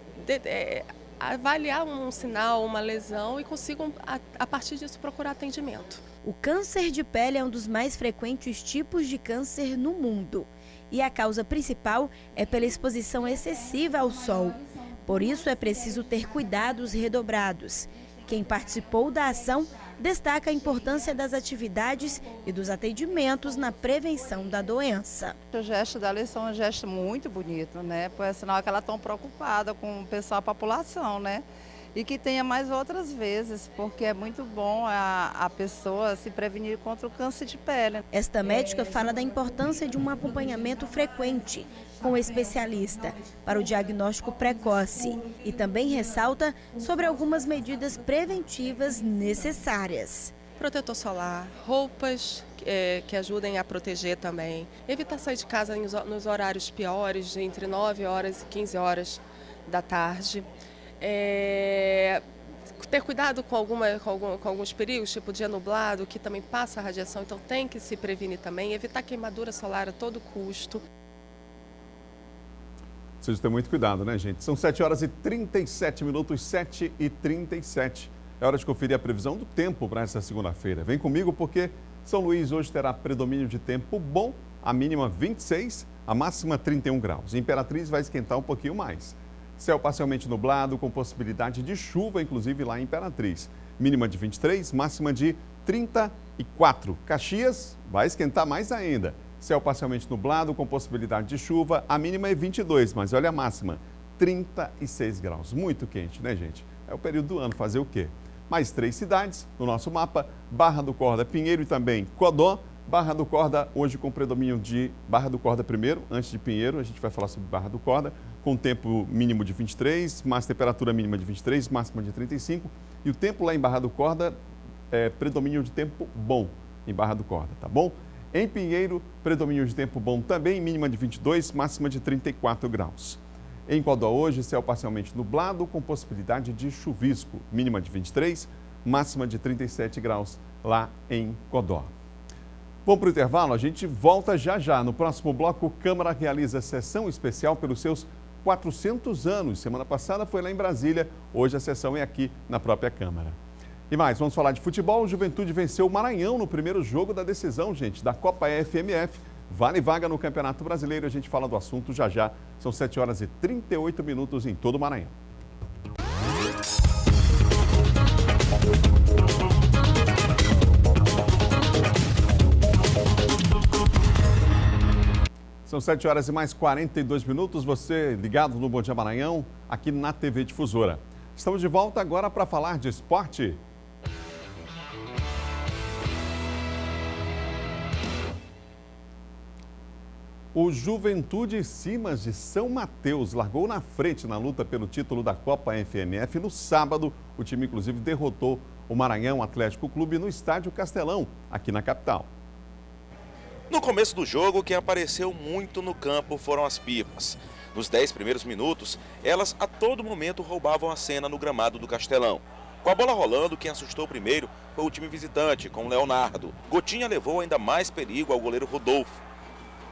avaliar um sinal, uma lesão, e consigam, a partir disso, procurar atendimento. O câncer de pele é um dos mais frequentes tipos de câncer no mundo. E a causa principal é pela exposição excessiva ao sol. Por isso é preciso ter cuidados redobrados. Quem participou da ação destaca a importância das atividades e dos atendimentos na prevenção da doença. O gesto da eleição é um gesto muito bonito, Pois é sinal que ela está tão preocupada com o pessoal, a população, E que tenha mais outras vezes, porque é muito bom a pessoa se prevenir contra o câncer de pele. Esta médica fala da importância de um acompanhamento frequente com o especialista para o diagnóstico precoce e também ressalta sobre algumas medidas preventivas necessárias. protetor solar, roupas que ajudem a proteger também. Evitar sair de casa nos horários piores, entre 9 horas e 15 horas da tarde. Ter cuidado com alguns perigos, tipo dia nublado, que também passa a radiação, então tem que se prevenir também. Evitar queimadura solar a todo custo. Precisa ter muito cuidado, né, gente? São 7 horas e 37 minutos, 7h37. É hora de conferir a previsão do tempo para essa segunda-feira. Vem comigo porque São Luís hoje terá predomínio de tempo bom, a mínima 26, a máxima 31 graus. Imperatriz vai esquentar um pouquinho mais. Céu parcialmente nublado, com possibilidade de chuva, inclusive lá em Imperatriz. Mínima de 23, máxima de 34. Caxias vai esquentar mais ainda. Céu parcialmente nublado, com possibilidade de chuva, a mínima é 22, mas olha a máxima, 36 graus. Muito quente, né, gente? É o período do ano, fazer o quê? Mais 3 cidades no nosso mapa, Barra do Corda, Pinheiro e também Codó. Barra do Corda hoje com predomínio de Barra do Corda primeiro, antes de Pinheiro, a gente vai falar sobre Barra do Corda, com tempo mínimo de 23, mais temperatura mínima de 23, máxima de 35. E o tempo lá em Barra do Corda é predomínio de tempo bom em Barra do Corda, tá bom? Em Pinheiro, predomínio de tempo bom também, mínima de 22, máxima de 34 graus. Em Codó hoje, céu parcialmente nublado, com possibilidade de chuvisco, mínima de 23, máxima de 37 graus lá em Codó. Vamos para o intervalo, a gente volta já já. No próximo bloco, Câmara realiza sessão especial pelos seus 400 anos. Semana passada foi lá em Brasília, hoje a sessão é aqui na própria Câmara. E mais, vamos falar de futebol. O Juventude venceu o Maranhão no primeiro jogo da decisão, gente, da Copa FMF. Vale vaga no Campeonato Brasileiro. A gente fala do assunto já já. São 7 horas e 38 minutos em todo o Maranhão. São 7 horas e mais 42 minutos. Você ligado no Bom Dia Maranhão, aqui na TV Difusora. Estamos de volta agora para falar de esporte. O Juventude Simas de São Mateus largou na frente na luta pelo título da Copa FMF. No sábado, o time inclusive derrotou o Maranhão Atlético Clube no Estádio Castelão, aqui na capital. No começo do jogo, quem apareceu muito no campo foram as pipas. Nos 10 primeiros minutos, elas a todo momento roubavam a cena no gramado do Castelão. Com a bola rolando, quem assustou primeiro foi o time visitante, com o Leonardo. Gotinha levou ainda mais perigo ao goleiro Rodolfo.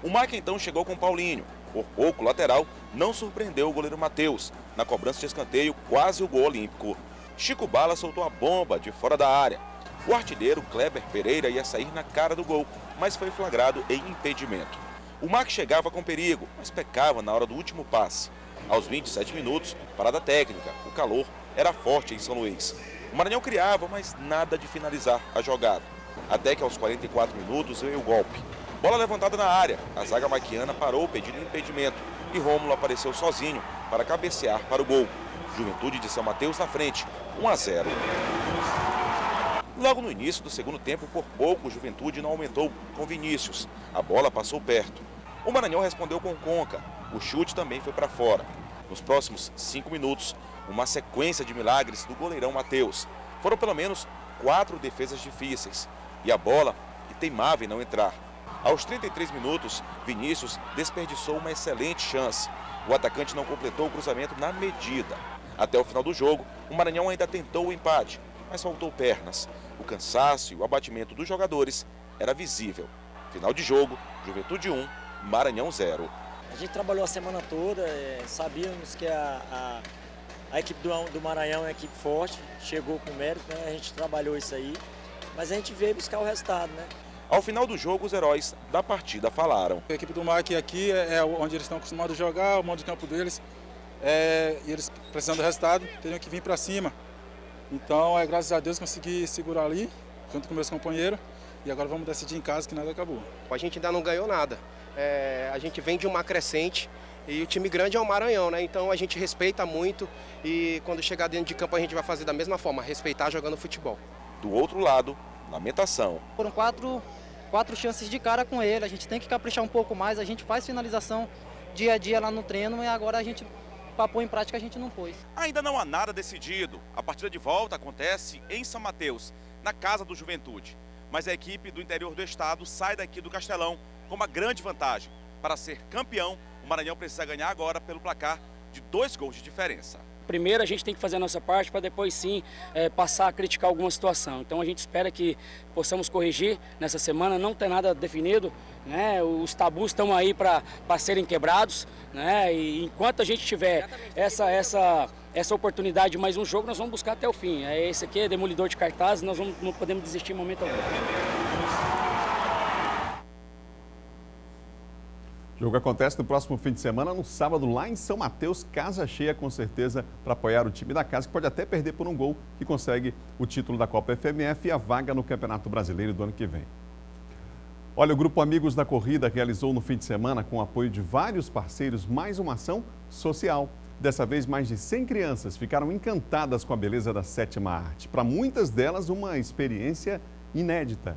O Mike então chegou com Paulinho. Por pouco, o lateral não surpreendeu o goleiro Matheus. Na cobrança de escanteio, quase o gol olímpico. Chico Bala soltou a bomba de fora da área. O artilheiro Kleber Pereira ia sair na cara do gol, mas foi flagrado em impedimento. O Mike chegava com perigo, mas pecava na hora do último passe. Aos 27 minutos, parada técnica. O calor era forte em São Luís. O Maranhão criava, mas nada de finalizar a jogada. Até que aos 44 minutos veio o golpe. Bola levantada na área, a zaga maquiana parou pedindo impedimento e Rômulo apareceu sozinho para cabecear para o gol. Juventude de São Mateus na frente, 1-0. Logo no início do segundo tempo, por pouco, o Juventude não aumentou com Vinícius. A bola passou perto. O Maranhão respondeu com Conca. O chute também foi para fora. Nos próximos 5 minutos, uma sequência de milagres do goleirão Matheus. Foram pelo menos 4 defesas difíceis. E a bola que teimava em não entrar. Aos 33 minutos, Vinícius desperdiçou uma excelente chance. O atacante não completou o cruzamento na medida. Até o final do jogo, o Maranhão ainda tentou o empate, mas faltou pernas. O cansaço e o abatimento dos jogadores era visível. Final de jogo, Juventude 1, Maranhão 0. A gente trabalhou a semana toda, sabíamos que a equipe do Maranhão é uma equipe forte, chegou com mérito, né? A gente trabalhou isso aí, mas a gente veio buscar o resultado, né? Ao final do jogo, os heróis da partida falaram. A equipe do MAC aqui é onde eles estão acostumados a jogar, o modo de campo deles. E eles, precisando do resultado, teriam que vir para cima. Então, graças a Deus, consegui segurar ali, junto com meus companheiros. E agora vamos decidir em casa que nada acabou. A gente ainda não ganhou nada. A gente vem de uma crescente e o time grande é o Maranhão, né? Então a gente respeita muito e quando chegar dentro de campo a gente vai fazer da mesma forma, respeitar jogando futebol. Do outro lado, lamentação. Foram quatro chances de cara com ele, a gente tem que caprichar um pouco mais, a gente faz finalização dia a dia lá no treino e agora a gente, para pôr em prática, a gente não pôs. Ainda não há nada decidido. A partida de volta acontece em São Mateus. na Casa do Juventude. Mas a equipe do interior do estado sai daqui do Castelão com uma grande vantagem. Para ser campeão, o Maranhão precisa ganhar agora pelo placar de 2 gols de diferença. Primeiro a gente tem que fazer a nossa parte para depois sim passar a criticar alguma situação. Então a gente espera que possamos corrigir nessa semana, não tem nada definido, né? Os tabus estão aí para serem quebrados, né? E enquanto a gente tiver essa oportunidade de mais um jogo, nós vamos buscar até o fim. Esse aqui é demolidor de cartazes, nós não podemos desistir em momento algum. O jogo acontece no próximo fim de semana, no sábado, lá em São Mateus, casa cheia com certeza para apoiar o time da casa, que pode até perder por um gol, que consegue o título da Copa FMF e a vaga no Campeonato Brasileiro do ano que vem. Olha, o Grupo Amigos da Corrida realizou no fim de semana, com o apoio de vários parceiros, mais uma ação social. Dessa vez, mais de 100 crianças ficaram encantadas com a beleza da 7ª arte. Para muitas delas, uma experiência inédita.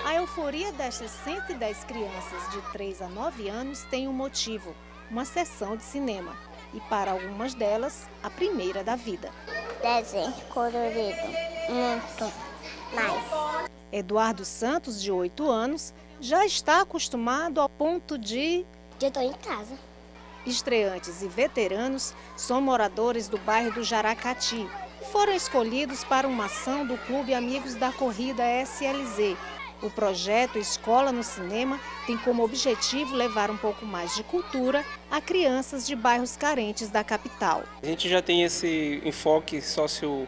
A euforia destas 110 crianças de 3 a 9 anos tem um motivo, uma sessão de cinema. E para algumas delas, a primeira da vida. Desenho colorido, muito mais. Eduardo Santos, de 8 anos, já está acostumado ao ponto de... Eu estou em casa. Estreantes e veteranos são moradores do bairro do Jaracati e foram escolhidos para uma ação do Clube Amigos da Corrida SLZ. O projeto Escola no Cinema tem como objetivo levar um pouco mais de cultura a crianças de bairros carentes da capital. A gente já tem esse enfoque social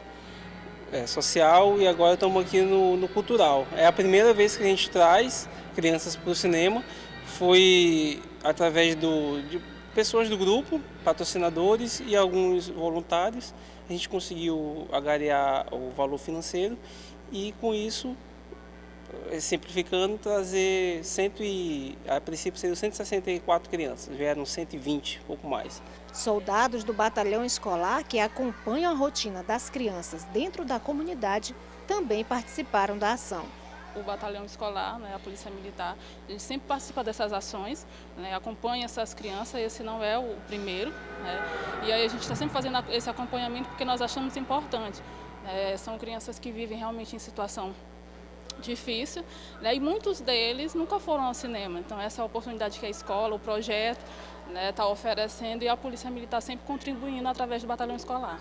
e agora estamos aqui no cultural. É a primeira vez que a gente traz crianças para o cinema. Foi através de pessoas do grupo, patrocinadores e alguns voluntários. A gente conseguiu agariar o valor financeiro e com isso, simplificando, trazer a princípio seriam 164 crianças, vieram 120, pouco mais. Soldados do batalhão escolar que acompanham a rotina das crianças dentro da comunidade também participaram da ação. O batalhão escolar, né, a polícia militar, a gente sempre participa dessas ações, né, acompanha essas crianças, esse não é o primeiro, né, e aí a gente está sempre fazendo esse acompanhamento porque nós achamos importante. São crianças que vivem realmente em situação difícil, né, e muitos deles nunca foram ao cinema, então essa é a oportunidade que a escola, o projeto, né, está oferecendo e a polícia militar sempre contribuindo através do batalhão escolar.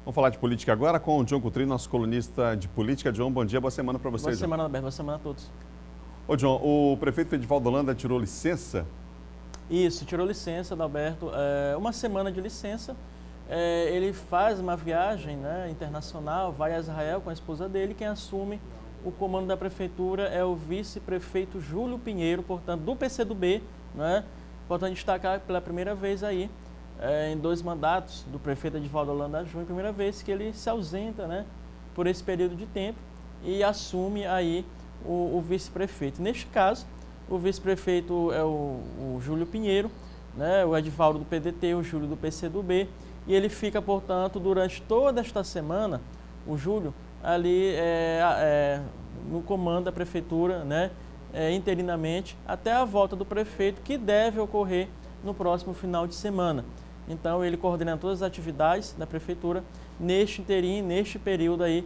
Vamos falar de política agora com o John Coutrinho, nosso colunista de política. John, bom dia, boa semana para você. Boa semana, Alberto, boa semana a todos. Ô John, o prefeito Edivaldo Holanda tirou licença? Isso, tirou licença, Alberto, uma semana de licença. Ele faz uma viagem, né, internacional, vai a Israel com a esposa dele. Quem assume o comando da prefeitura é o vice-prefeito Júlio Pinheiro, portanto, do PCdoB, né? Importante destacar pela primeira vez aí, em 2 mandatos do prefeito Edivaldo Holanda Júnior, primeira vez que ele se ausenta, né, por esse período de tempo e assume aí o vice-prefeito. Neste caso, o vice-prefeito é o Júlio Pinheiro, né, o Edivaldo do PDT, o Júlio do PCdoB, e ele fica, portanto, durante toda esta semana, o Júlio, ali no comando da prefeitura, né, interinamente, até a volta do prefeito, que deve ocorrer no próximo final de semana. Então, ele coordena todas as atividades da prefeitura neste interim, neste período aí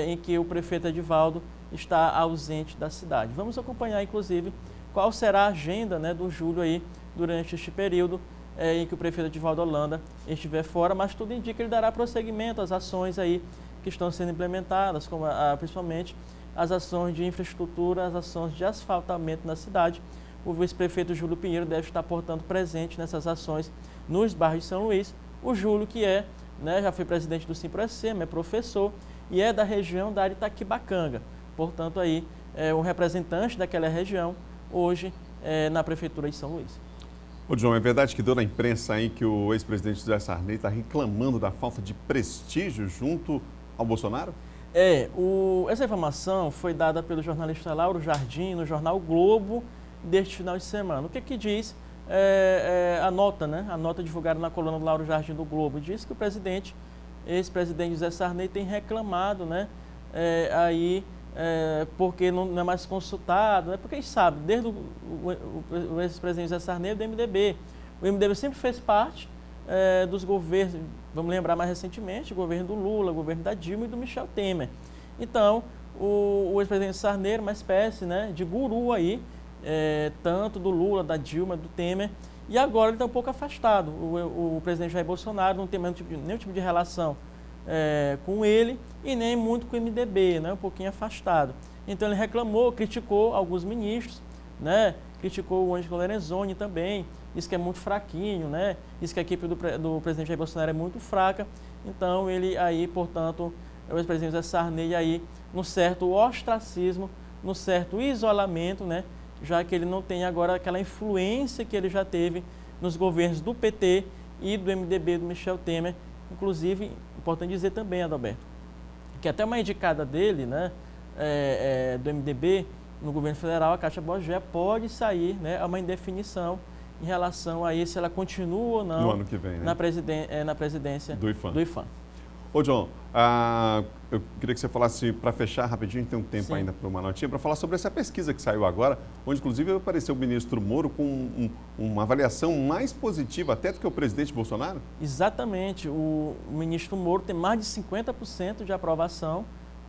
em que o prefeito Edivaldo está ausente da cidade. Vamos acompanhar, inclusive, qual será a agenda, né, do Júlio aí durante este período em que o prefeito Edivaldo Holanda estiver fora, mas tudo indica que ele dará prosseguimento às ações aí que estão sendo implementadas, como principalmente as ações de infraestrutura, as ações de asfaltamento na cidade. O vice-prefeito Júlio Pinheiro deve estar, portanto, presente nessas ações nos bairros de São Luís. O Júlio, que já foi presidente do Simprocema, é professor e é da região da Itaquibacanga. Portanto, aí é um representante daquela região, hoje na prefeitura de São Luís. Ô John, é verdade que deu na imprensa aí que o ex-presidente José Sarney está reclamando da falta de prestígio junto ao Bolsonaro? Essa informação foi dada pelo jornalista Lauro Jardim no jornal o Globo deste final de semana. O que diz a nota, né? A nota divulgada na coluna do Lauro Jardim do Globo diz que o ex-presidente José Sarney tem reclamado, né? Porque não é mais consultado, né? Porque a gente sabe, desde o ex-presidente José Sarney do MDB, O MDB sempre fez parte dos governos, vamos lembrar mais recentemente, o governo do Lula, o governo da Dilma e do Michel Temer. Então, o ex-presidente Sarney era uma espécie, né, de guru aí, tanto do Lula, da Dilma, do Temer, e agora ele está um pouco afastado. O presidente Jair Bolsonaro não tem nenhum tipo de relação com ele e nem muito com o MDB, né, um pouquinho afastado. Então ele reclamou, criticou alguns ministros, né, criticou o Ângelo Lorenzoni também, disse que é muito fraquinho, né, disse que a equipe do presidente Jair Bolsonaro é muito fraca. Então ele aí, portanto, o ex-presidente Sarney aí num certo ostracismo, num certo isolamento, né, já que ele não tem agora aquela influência que ele já teve nos governos do PT e do MDB do Michel Temer. Inclusive, importante dizer também, Adalberto, que até uma indicada dele, né, do MDB, no governo federal, a Kátia Bogé, pode sair, né, a uma indefinição em relação a se ela continua ou não no ano que vem, né? na presidência do IFAM. Ô, John, eu queria que você falasse, para fechar rapidinho, tem um tempo ainda para uma notinha, para falar sobre essa pesquisa que saiu agora, onde inclusive apareceu o ministro Moro com uma avaliação mais positiva até do que o presidente Bolsonaro? Exatamente. O ministro Moro tem mais de 50% de aprovação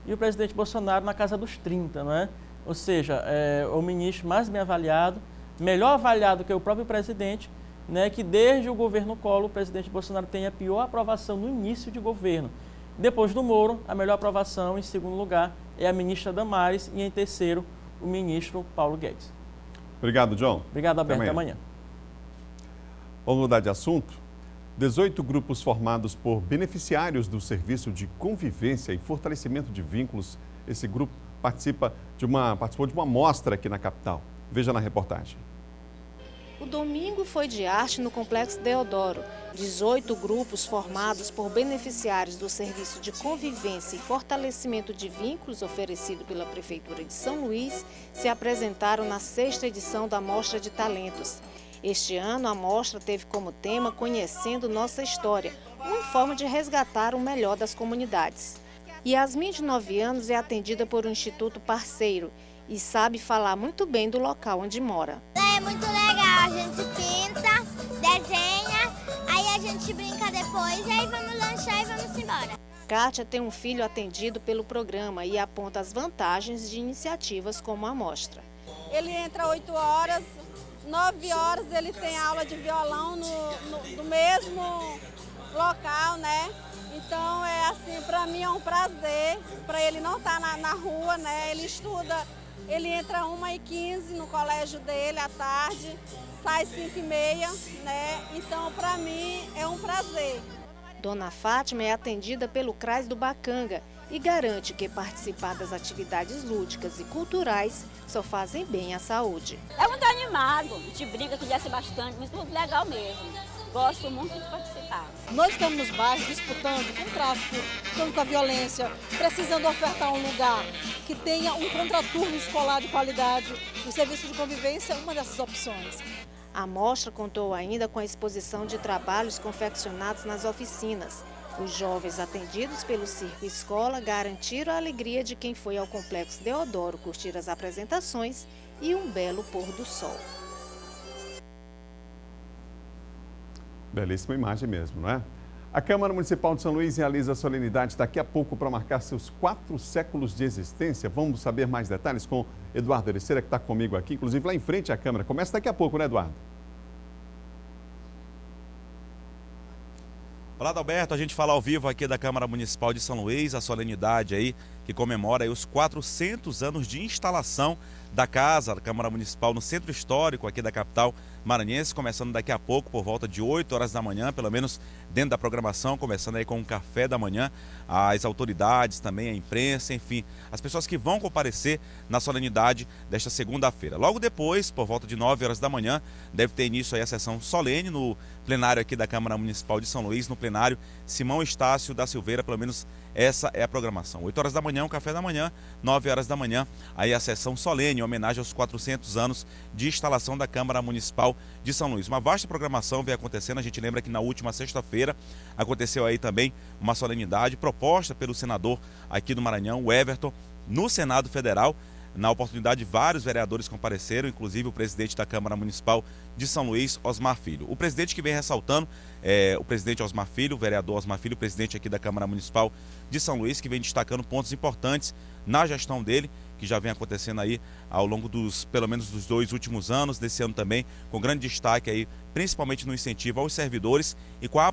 e o presidente Bolsonaro na casa dos 30%, não é? Ou seja, o ministro mais bem avaliado, melhor avaliado que o próprio presidente, né, que desde o governo Collor, o presidente Bolsonaro tem a pior aprovação no início de governo. Depois do Moro, a melhor aprovação, em segundo lugar, é a ministra Damares e, em terceiro, o ministro Paulo Guedes. Obrigado, John. Obrigado, Alberto. Até amanhã. Vamos mudar de assunto? 18 grupos formados por beneficiários do Serviço de Convivência e Fortalecimento de Vínculos. Esse grupo participou de uma mostra aqui na capital. Veja na reportagem. O domingo foi de arte no Complexo Deodoro. 18 grupos formados por beneficiários do Serviço de Convivência e Fortalecimento de Vínculos oferecido pela Prefeitura de São Luís se apresentaram na 6ª edição da Mostra de Talentos. Este ano, a mostra teve como tema Conhecendo Nossa História, uma forma de resgatar o melhor das comunidades. Yasmin, de 9 anos, é atendida por um instituto parceiro e sabe falar muito bem do local onde mora. É muito legal, a gente pinta, desenha, aí a gente brinca depois, aí vamos lanchar e vamos embora. Kátia tem um filho atendido pelo programa e aponta as vantagens de iniciativas como a mostra. Ele entra 8 horas, 9 horas ele tem aula de violão no mesmo local, né? Então é assim, para mim é um prazer, para ele não estar na rua, né? Ele estuda. Ele entra 1h15 no colégio dele à tarde, sai 5h30, né? Então, para mim, é um prazer. Dona Fátima é atendida pelo CRAS do Bacanga e garante que participar das atividades lúdicas e culturais só fazem bem à saúde. É muito animado, a gente brinca, conhece bastante, mas muito legal mesmo. Gosto muito de participar. Nós estamos nos bairros disputando com o tráfico, lutando com a violência, precisando ofertar um lugar que tenha um contraturno escolar de qualidade. O serviço de convivência é uma dessas opções. A mostra contou ainda com a exposição de trabalhos confeccionados nas oficinas. Os jovens atendidos pelo Circo Escola garantiram a alegria de quem foi ao Complexo Deodoro curtir as apresentações e um belo pôr do sol. Belíssima imagem mesmo, não é? A Câmara Municipal de São Luís realiza a solenidade daqui a pouco para marcar seus 4 séculos de existência. Vamos saber mais detalhes com Eduardo Ericeira, que está comigo aqui, inclusive lá em frente à Câmara. Começa daqui a pouco, né, Eduardo? Olá, Adalberto, a gente fala ao vivo aqui da Câmara Municipal de São Luís, a solenidade aí que comemora aí os 400 anos de instalação da casa da Câmara Municipal no centro histórico aqui da capital maranhense, começando daqui a pouco por volta de 8 horas da manhã, pelo menos dentro da programação, começando aí com um café da manhã, as autoridades também, a imprensa, enfim, as pessoas que vão comparecer na solenidade desta segunda-feira. Logo depois, por volta de 9 horas da manhã, deve ter início aí a sessão solene no plenário aqui da Câmara Municipal de São Luís, no plenário Simão Estácio da Silveira, pelo menos essa é a programação. 8 horas da manhã, um café da manhã, 9 horas da manhã, aí a sessão solene, em homenagem aos 400 anos de instalação da Câmara Municipal de São Luís. Uma vasta programação vem acontecendo, a gente lembra que na última sexta-feira aconteceu aí também uma solenidade proposta pelo senador aqui do Maranhão, o Everton, no Senado Federal, Na oportunidade, vários vereadores compareceram, inclusive o presidente da Câmara Municipal de São Luís, Osmar Filho. O presidente que vem ressaltando o presidente Osmar Filho, o vereador Osmar Filho, presidente aqui da Câmara Municipal de São Luís, que vem destacando pontos importantes na gestão dele, que já vem acontecendo aí ao longo pelo menos dos 2 últimos anos, desse ano também, com grande destaque aí, principalmente no incentivo aos servidores e com a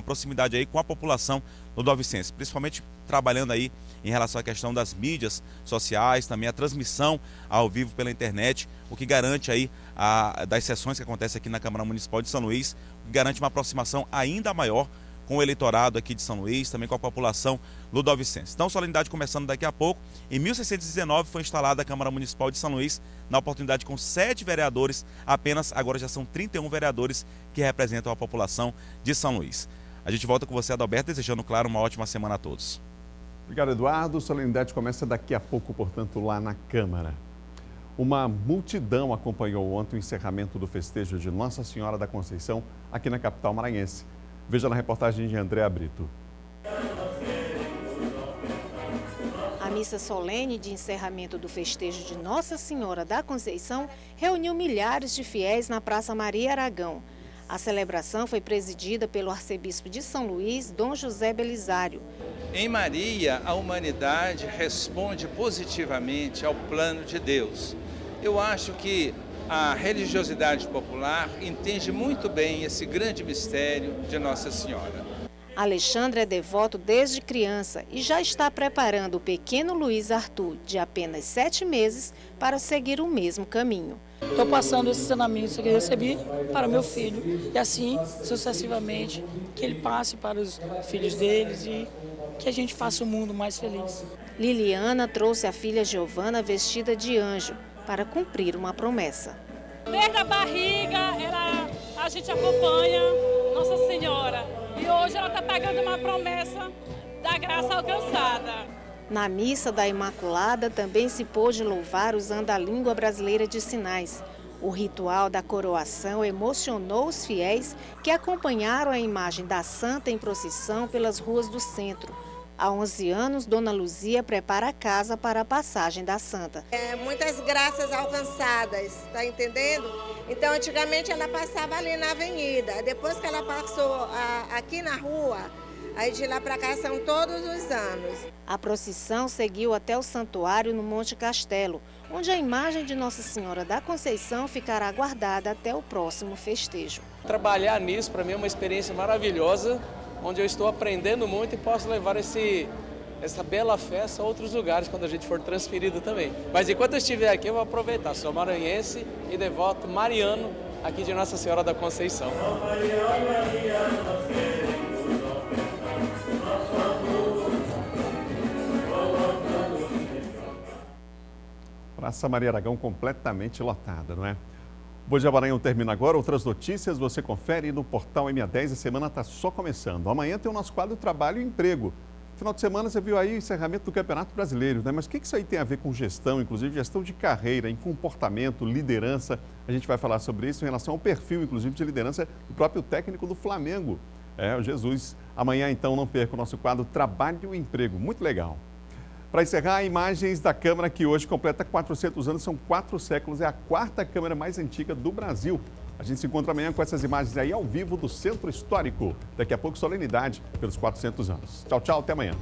proximidade aí com a população ludovicense, principalmente trabalhando aí em relação à questão das mídias sociais, também a transmissão ao vivo pela internet, o que garante aí das sessões que acontecem aqui na Câmara Municipal de São Luís, que garante uma aproximação ainda maior com o eleitorado aqui de São Luís, também com a população ludovicense. Então, solenidade começando daqui a pouco. Em 1619 foi instalada a Câmara Municipal de São Luís, na oportunidade com 7 vereadores, apenas agora já são 31 vereadores que representam a população de São Luís. A gente volta com você, Adalberto, desejando, claro, uma ótima semana a todos. Obrigado, Eduardo. Solenidade começa daqui a pouco, portanto, lá na Câmara. Uma multidão acompanhou ontem o encerramento do festejo de Nossa Senhora da Conceição aqui na capital maranhense. Veja na reportagem de Andréa Brito. A missa solene de encerramento do festejo de Nossa Senhora da Conceição reuniu milhares de fiéis na Praça Maria Aragão. A celebração foi presidida pelo arcebispo de São Luís, Dom José Belisário. Em Maria, a humanidade responde positivamente ao plano de Deus. Eu acho que a religiosidade popular entende muito bem esse grande mistério de Nossa Senhora. Alexandre é devoto desde criança e já está preparando o pequeno Luiz Arthur, de apenas 7 meses, para seguir o mesmo caminho. Estou passando esses ensinamentos que eu recebi para meu filho e assim sucessivamente, que ele passe para os filhos deles e que a gente faça o mundo mais feliz. Liliana trouxe a filha Giovana vestida de anjo para cumprir uma promessa. Desde a barriga, a gente acompanha Nossa Senhora e hoje ela está pagando uma promessa da graça alcançada. Na missa da Imaculada também se pôde louvar usando a língua brasileira de sinais. O ritual da coroação emocionou os fiéis que acompanharam a imagem da Santa em procissão pelas ruas do centro. Há 11 anos, Dona Luzia prepara a casa para a passagem da Santa. Muitas graças alcançadas, tá entendendo? Então, antigamente ela passava ali na avenida. Depois que ela passou aqui na rua, aí de lá para cá são todos os anos. A procissão seguiu até o santuário no Monte Castelo, onde a imagem de Nossa Senhora da Conceição ficará guardada até o próximo festejo. Trabalhar nisso para mim é uma experiência maravilhosa, onde eu estou aprendendo muito e posso levar essa bela festa a outros lugares quando a gente for transferido também. Mas enquanto eu estiver aqui, eu vou aproveitar. Sou maranhense e devoto mariano aqui de Nossa Senhora da Conceição. Praça Maria Aragão completamente lotada, não é? O Bom Dia Maranhão termina agora. Outras notícias você confere no portal MA10. A semana está só começando. Amanhã tem o nosso quadro Trabalho e Emprego. Final de semana você viu aí o encerramento do Campeonato Brasileiro, né? Mas o que isso aí tem a ver com gestão, inclusive gestão de carreira, em comportamento, liderança? A gente vai falar sobre isso em relação ao perfil, inclusive, de liderança do próprio técnico do Flamengo, o Jesus. Amanhã, então, não perca o nosso quadro Trabalho e Emprego. Muito legal. Para encerrar, imagens da Câmara que hoje completa 400 anos, são 4 séculos, é a 4ª Câmara mais antiga do Brasil. A gente se encontra amanhã com essas imagens aí ao vivo do Centro Histórico. Daqui a pouco, solenidade pelos 400 anos. Tchau, tchau, até amanhã.